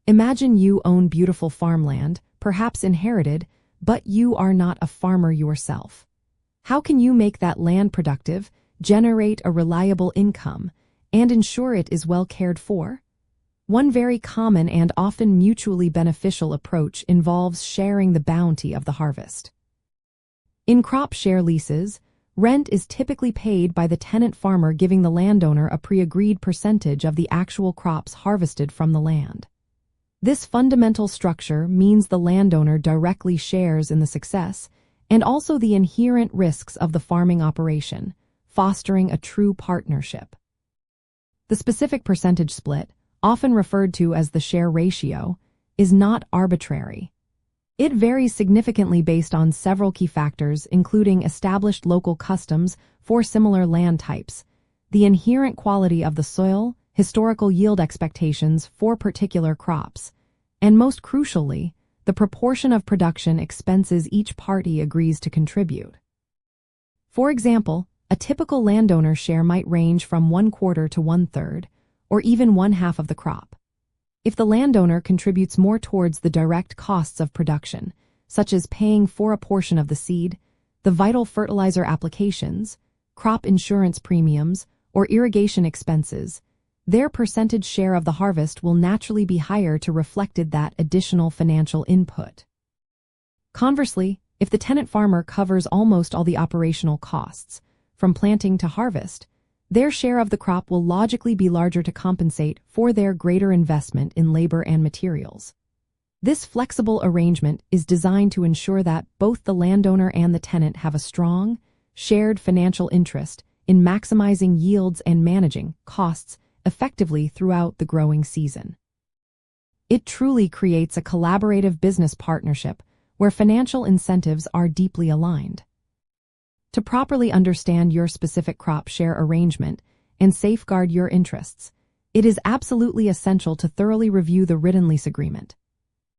Imagine you own beautiful farmland, perhaps inherited, but you are not a farmer yourself. How can you make that land productive, generate a reliable income, and ensure it is well cared for? One very common and often mutually beneficial approach involves sharing the bounty of the harvest. In crop share leases, rent is typically paid by the tenant farmer, giving the landowner a pre-agreed percentage of the actual crops harvested from the land. This fundamental structure means the landowner directly shares in the success and also the inherent risks of the farming operation, fostering a true partnership. The specific percentage split, often referred to as the share ratio, is not arbitrary. It varies significantly based on several key factors, including established local customs for similar land types, the inherent quality of the soil, historical yield expectations for particular crops, and most crucially, the proportion of production expenses each party agrees to contribute. For example, a typical landowner share might range from 1/4 to 1/3, or even 1/2 of the crop. If the landowner contributes more towards the direct costs of production, such as paying for a portion of the seed, the vital fertilizer applications, crop insurance premiums, or irrigation expenses, their percentage share of the harvest will naturally be higher to reflect that additional financial input. Conversely, if the tenant farmer covers almost all the operational costs, from planting to harvest, their share of the crop will logically be larger to compensate for their greater investment in labor and materials. This flexible arrangement is designed to ensure that both the landowner and the tenant have a strong, shared financial interest in maximizing yields and managing costs effectively throughout the growing season. It truly creates a collaborative business partnership where financial incentives are deeply aligned. To properly understand your specific crop share arrangement and safeguard your interests, it is absolutely essential to thoroughly review the written lease agreement.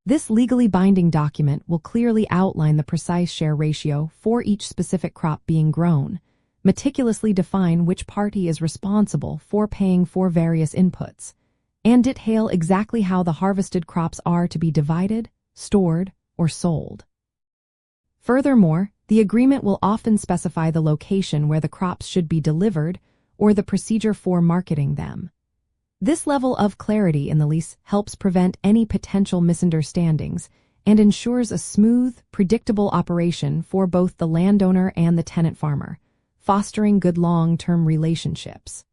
This legally binding document will clearly outline the precise share ratio for each specific crop being grown, meticulously define which party is responsible for paying for various inputs, and detail exactly how the harvested crops are to be divided, stored, or sold. Furthermore, the agreement will often specify the location where the crops should be delivered or the procedure for marketing them. This level of clarity in the lease helps prevent any potential misunderstandings and ensures a smooth, predictable operation for both the landowner and the tenant farmer, fostering good long-term relationships.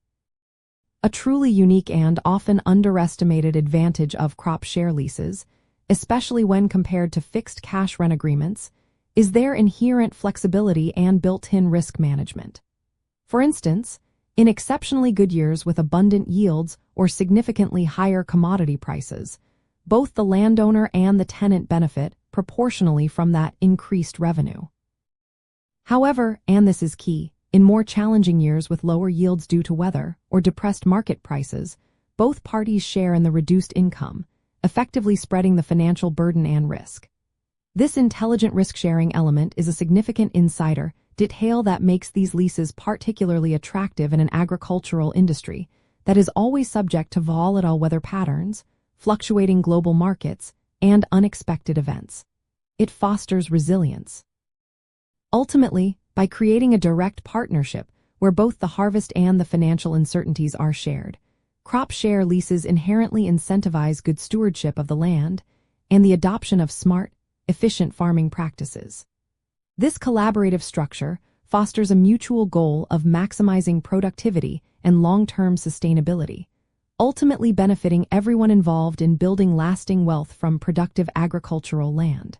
A truly unique and often underestimated advantage of crop share leases, especially when compared to fixed cash rent agreements, is their inherent flexibility and built-in risk management. For instance, in exceptionally good years with abundant yields or significantly higher commodity prices, both the landowner and the tenant benefit proportionally from that increased revenue. However, and this is key, in more challenging years with lower yields due to weather or depressed market prices, both parties share in the reduced income, effectively spreading the financial burden and risk. This intelligent risk-sharing element is a significant insider detail that makes these leases particularly attractive in an agricultural industry that is always subject to volatile weather patterns, fluctuating global markets, and unexpected events. It fosters resilience. Ultimately, by creating a direct partnership where both the harvest and the financial uncertainties are shared, crop share leases inherently incentivize good stewardship of the land and the adoption of smart, efficient farming practices. This collaborative structure fosters a mutual goal of maximizing productivity and long-term sustainability, ultimately benefiting everyone involved in building lasting wealth from productive agricultural land.